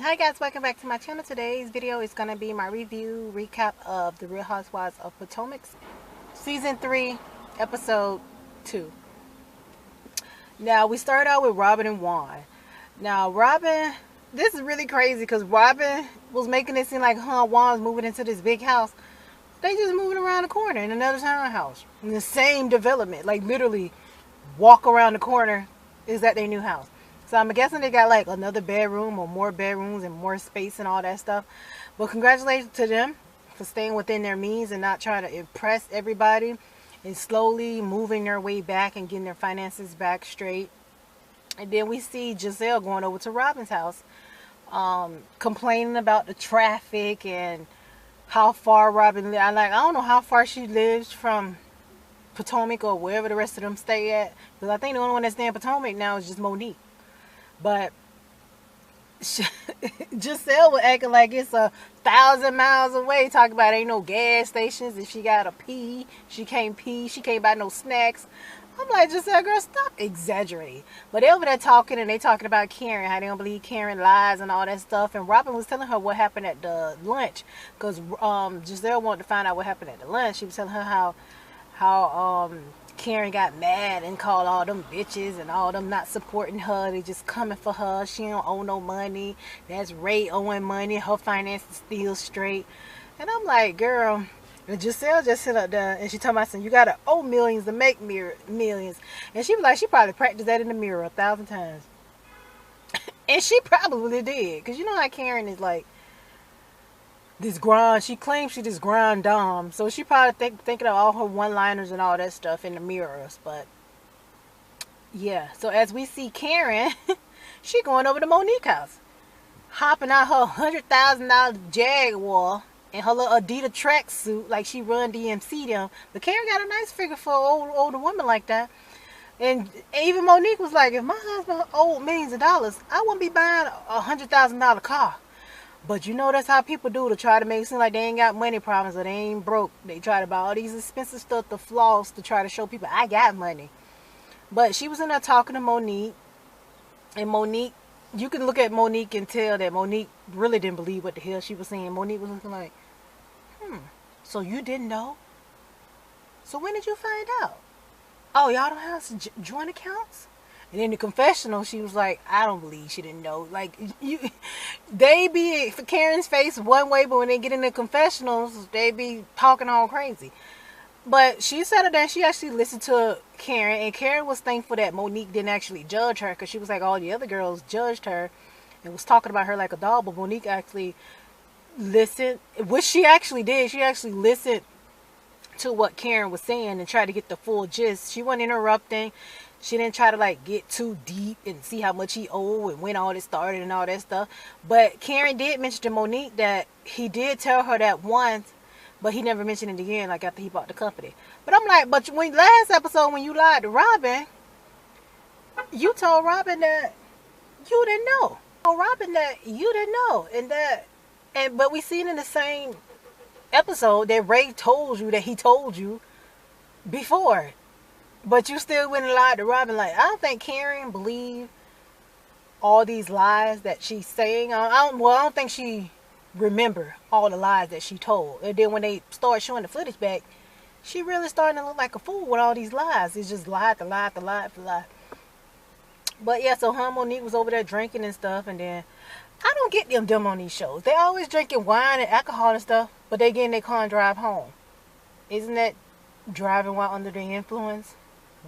Hi guys, welcome back to my channel. Today's video is going to be my review recap of the Real Housewives of Potomac season 3 episode 2. Now we start out with Robin and Juan. Now Robin, this is really crazy because Robin was making it seem like Juan's moving into this big house. They just moving around the corner in another townhouse in the same development, like literally walk around the corner is at their new house. So I'm guessing they got like another bedroom or more bedrooms and more space and all that stuff. But congratulations to them for staying within their means and not trying to impress everybody and slowly moving their way back and getting their finances back straight. And then we see Giselle going over to Robin's house, complaining about the traffic and how far Robin lives. I don't know how far she lives from Potomac or wherever the rest of them stay at. Because I think the only one that's staying in Potomac now is just Monique. But Giselle was acting like it's 1,000 miles away, talking about ain't no gas stations. If she gotta pee, she can't pee. She can't buy no snacks. I'm like, Giselle, girl, stop exaggerating. But they over there talking, and they talking about Karen, how they don't believe Karen lies and all that stuff. And Robin was telling her what happened at the lunch, because Giselle wanted to find out what happened at the lunch. She was telling her how Karen got mad and called all them bitches and all them not supporting her. They just coming for her. She don't owe no money. That's Ray owing money. Her finances still straight. And I'm like, girl, and Giselle just sit up there and she told me, you gotta owe millions to make millions. And she was like, she probably practiced that in the mirror 1,000 times. And she probably did. Because you know how Karen is like, this grind, she claims she this grind dom, so she probably thinking of all her one-liners and all that stuff in the mirrors. But yeah, so as we see Karen, she going over to Monique's house, hopping out her $100,000 Jaguar and her little Adidas tracksuit like she run DMC them. But Karen got a nice figure for an older woman like that. And even Monique was like, if my husband owed millions of dollars, I wouldn't be buying a $100,000 car. But you know that's how people do, to try to make it seem like they ain't got money problems or they ain't broke. They try to buy all these expensive stuff to floss to try to show people I got money. But she was in there talking to Monique. And Monique, you can look at Monique and tell that Monique really didn't believe what the hell she was saying. Monique was looking like, so you didn't know? So when did you find out? Oh, y'all don't have joint accounts? And in the confessional, she was like, I don't believe she didn't know. Like, they be for Karen's face one way, but when they get in the confessionals, they be talking all crazy. But she said that she actually listened to Karen, and Karen was thankful that Monique didn't actually judge her, because she was like, all the other girls judged her and was talking about her like a doll, but Monique actually listened, which she actually did. She actually listened to what Karen was saying and tried to get the full gist. She wasn't interrupting. She didn't try to like get too deep and see how much he owed and when all this started and all that stuff. But Karen did mention to Monique that he did tell her that once, but he never mentioned it again, like after he bought the company. But I'm like, but when last episode when you lied to Robin, you told Robin that you didn't know. Told Robin that you didn't know, but we seen in the same episode that Ray told you that he told you before. But you still went and lied to Robin. Like, I don't think Karen believed all these lies that she's saying. I don't think she remember all the lies that she told. And then when they start showing the footage back, she really starting to look like a fool with all these lies. It's just lie to lie to lie to lie. But yeah, so Monique was over there drinking and stuff. And then, I don't get them on these shows. They always drinking wine and alcohol and stuff, but they get in their car and drive home. Isn't that driving while under the influence?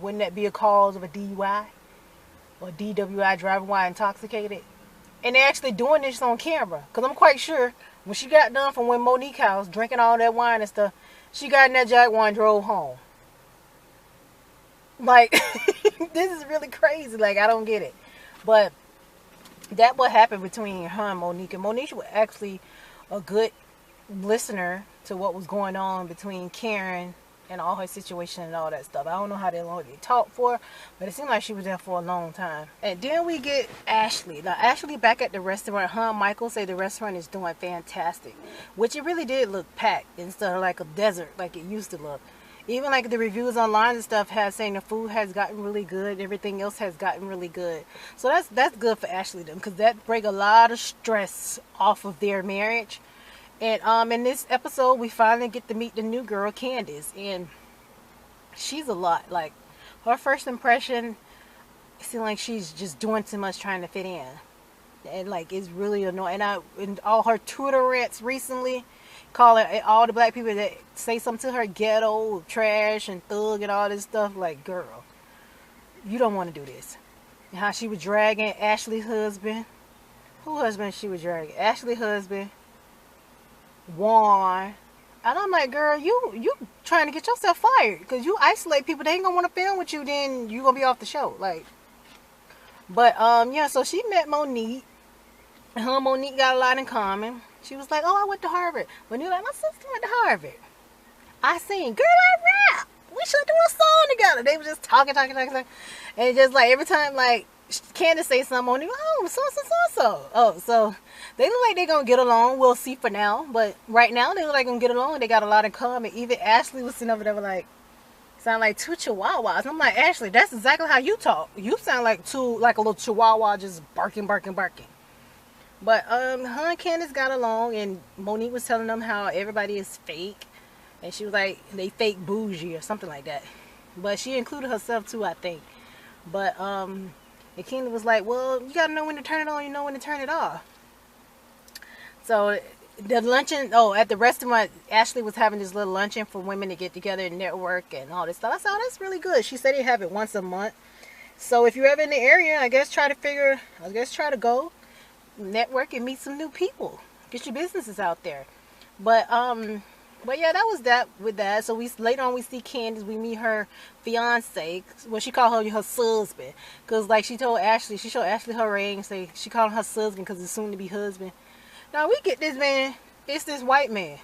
Wouldn't that be a cause of a DUI or DWI, driving while intoxicated? And they're actually doing this on camera, because I'm quite sure when she got done from when Monique's house drinking all that wine and stuff, she got in that Jaguar and drove home. Like, this is really crazy. Like, I don't get it. But that what happened between her and Monique. And Monique was actually a good listener to what was going on between Karen and all her situation and all that stuff. I don't know how long they talked for, but it seemed like she was there for a long time. And then we get Ashley. Now Ashley back at the restaurant. Her and Michael say the restaurant is doing fantastic, which it really did look packed instead of like a desert like it used to look. Even like the reviews online and stuff has saying the food has gotten really good, everything else has gotten really good. So that's good for Ashley them, because that break a lot of stress off of their marriage. And in this episode we finally get to meet the new girl, Candace, and she's a lot. Like, her first impression, it seems like she's just doing too much trying to fit in, and like it's really annoying. And all her Twitter rants recently, calling all the black people that say something to her ghetto, trash, and thug, and all this stuff. Like, girl, you don't want to do this. And how she was dragging Ashley's husband. Who husband she was dragging? Ashley's husband, Juan. And I'm like, girl, you trying to get yourself fired, because you isolate people. They ain't gonna want to film with you. Then you gonna be off the show. Like, but yeah. So she met Monique. Her and Monique got a lot in common. She was like, oh, I went to Harvard. But you're like, my sister went to Harvard. I seen, girl, I rap. We should do a song together. They were just talking. And just like every time, like, Candace say something, Monique, oh, so. Oh, so they look like they're going to get along. We'll see for now. But right now, they look like they're going to get along. They got a lot in common. Even Ashley was sitting over there like, sound like two chihuahuas. I'm like, Ashley, that's exactly how you talk. You sound like a little chihuahua just barking. But her and Candace got along, and Monique was telling them how everybody is fake, and she was like, they fake bougie or something like that. But she included herself too, I think. But and Candace was like, well, you gotta know when to turn it on, you know when to turn it off. So the luncheon, at the restaurant, Ashley was having this little luncheon for women to get together and network and all this stuff. I said, oh, that's really good. She said they have it once a month. So if you're ever in the area, I guess try to go network and meet some new people, get your businesses out there. But yeah, that was that with that. So later on we see Candace, we meet her fiance. Well, she called her husband, because like she showed Ashley her ring, say she called him her husband because it's soon to be husband. Now we get this man, it's this white man.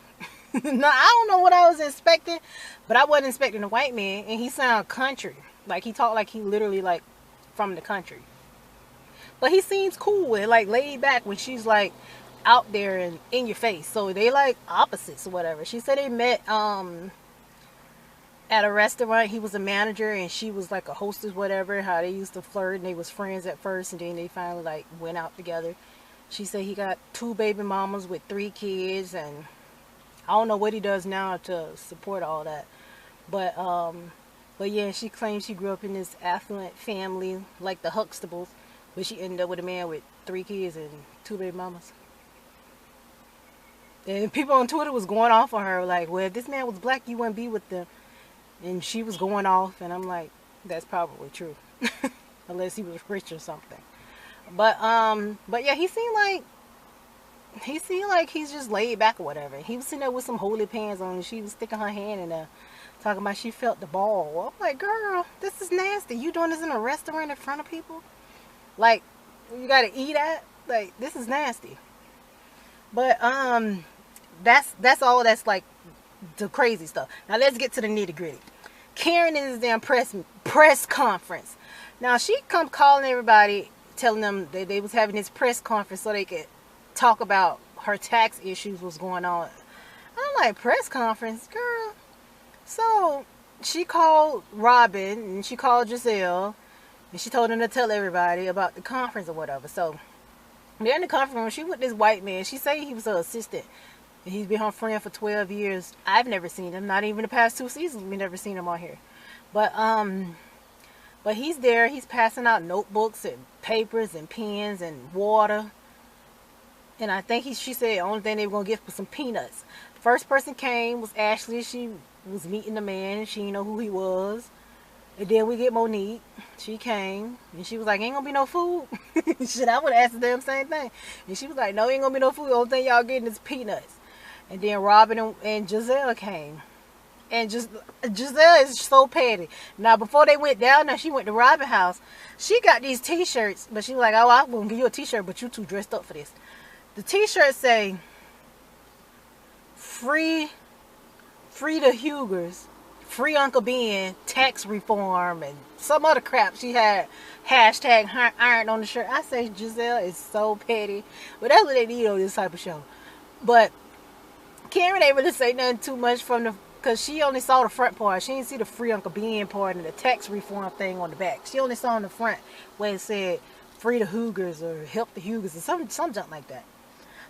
Now I don't know what I was expecting, but I wasn't expecting a white man, and he sounded country. Like, he talked like he literally like from the country. But he seems cool and like laid back when she's like out there and in your face. So they like opposites or whatever. She said they met at a restaurant. He was a manager and she was like a hostess, whatever. How they used to flirt, and they was friends at first, and then they finally like went out together. She said he got 2 baby mamas with 3 kids, and I don't know what he does now to support all that. But yeah, she claims she grew up in this affluent family like the Huxtables. But she ended up with a man with 3 kids and 2 baby mamas. And people on Twitter was going off on her, like, well, if this man was black, you wouldn't be with them. And she was going off, and I'm like, that's probably true. Unless he was rich or something. But yeah, he seemed like he's just laid back or whatever. He was sitting there with some holy pants on, and she was sticking her hand in there, talking about she felt the ball. I'm like, girl, this is nasty. You doing this in a restaurant in front of people? Like, you gotta eat at? Like, this is nasty. But that's all. That's like the crazy stuff. Now let's get to the nitty gritty. Karen is the press conference. Now she come calling everybody, telling them that they was having this press conference so they could talk about her tax issues, what's going on. I'm like, press conference, girl. So she called Robin and she called Giselle. And she told them to tell everybody about the conference or whatever. So they're in the conference room. She with this white man. She say he was her assistant. And he's been her friend for 12 years. I've never seen him. Not even the past 2 seasons. We've never seen him on here. But he's there. He's passing out notebooks and papers and pens and water. And I think she said the only thing they were going to get was some peanuts. The first person came was Ashley. She was meeting the man. She didn't know who he was. And then we get Monique. She came and she was like, ain't gonna be no food. Shit, I would ask the damn same thing. And she was like, no, ain't gonna be no food. The only thing y'all getting is peanuts. And then Robin and Giselle came. And Giselle is so petty. Now, before they went down there, she went to Robin's house. She got these t-shirts, but she was like, oh, I'm gonna give you a t-shirt, but you two dressed up for this. The t-shirts say, free the Hugers. Free Uncle Ben, tax reform, and some other crap. She had hashtag iron on the shirt. I say Giselle is so petty. But that's what they need on this type of show. But Karen ain't really say nothing too much from Because she only saw the front part. She didn't see the free Uncle Ben part and the tax reform thing on the back. She only saw on the front where it said free the Hoogers or help the Hoogers or some junk like that.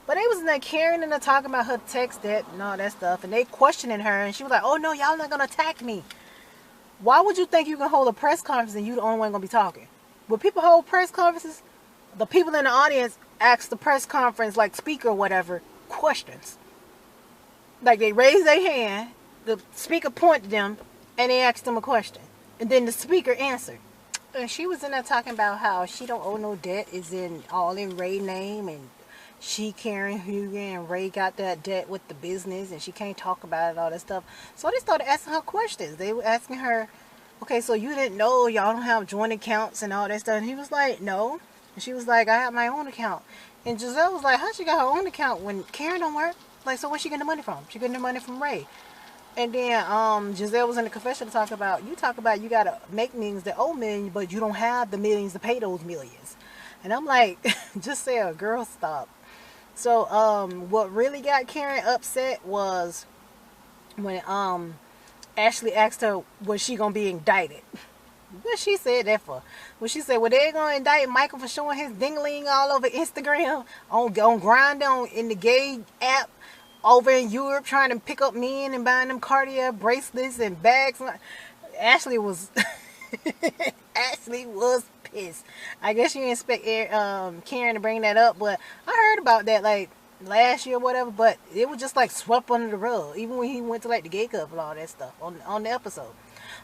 But they was in there carrying and talking about her tax debt and all that stuff. And they questioning her. And she was like, oh no, y'all not going to attack me. Why would you think you can hold a press conference and you the only one going to be talking? When people hold press conferences, the people in the audience ask the press conference, like speaker or whatever, questions. Like they raise their hand, the speaker pointed them, and they asked them a question. And then the speaker answered. And she was in there talking about how she don't owe no debt, is all in Ray's name, and she, Karen Huger, and Ray got that debt with the business, and she can't talk about it, all that stuff. So they started asking her questions. They were asking her, okay, so you didn't know y'all don't have joint accounts and all that stuff? And he was like, no. And she was like, I have my own account. And Giselle was like, how she got her own account when Karen don't work? Like, so where's she getting the money from? She getting the money from Ray. And then Giselle was in the confession to talk about you gotta make millions that owe millions, but you don't have the millions to pay those millions. And I'm like, just say a girl, stop. So what really got Karen upset was when Ashley asked her, was she gonna be indicted? What she said that for? When she said, well, they're gonna indict Michael for showing his dingling all over Instagram, on Grindr, in the gay app over in Europe, trying to pick up men and buying them Cartier bracelets and bags. Ashley was Ashley was pissed. I guess you didn't expect Karen to bring that up, but I heard about that like last year or whatever, but it was just like swept under the rug, even when he went to like the gay club and all that stuff on the episode.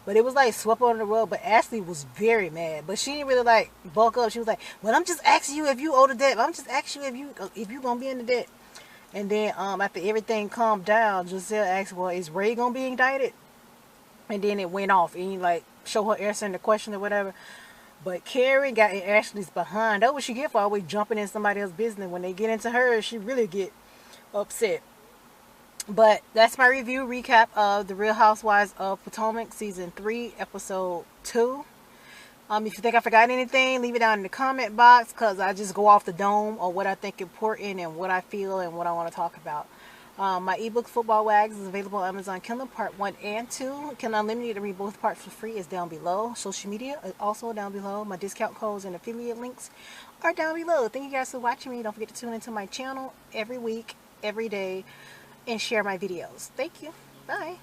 But it was like swept under the rug. But Ashley was very mad, but she didn't really like bulk up. She was like, well, I'm just asking you if you owe the debt. I'm just asking you if you gonna be in the debt. And then after everything calmed down, Giselle asked, well, is Ray gonna be indicted? And then it went off, and he like show her answering the question or whatever. But Karen got in Ashley's behind. That's what she get for always jumping in somebody else's business. When they get into her, she really get upset. But that's my review recap of The Real Housewives of Potomac Season 3, Episode 2. If you think I forgot anything, leave it down in the comment box, because I just go off the dome or what I think important and what I feel and what I want to talk about. My ebook Football Wags is available on Amazon Kindle Part 1 and 2. Kindle Unlimited to read both parts for free is down below. Social media is also down below. My discount codes and affiliate links are down below. Thank you guys for watching me. Don't forget to tune into my channel every week, every day, and share my videos. Thank you. Bye.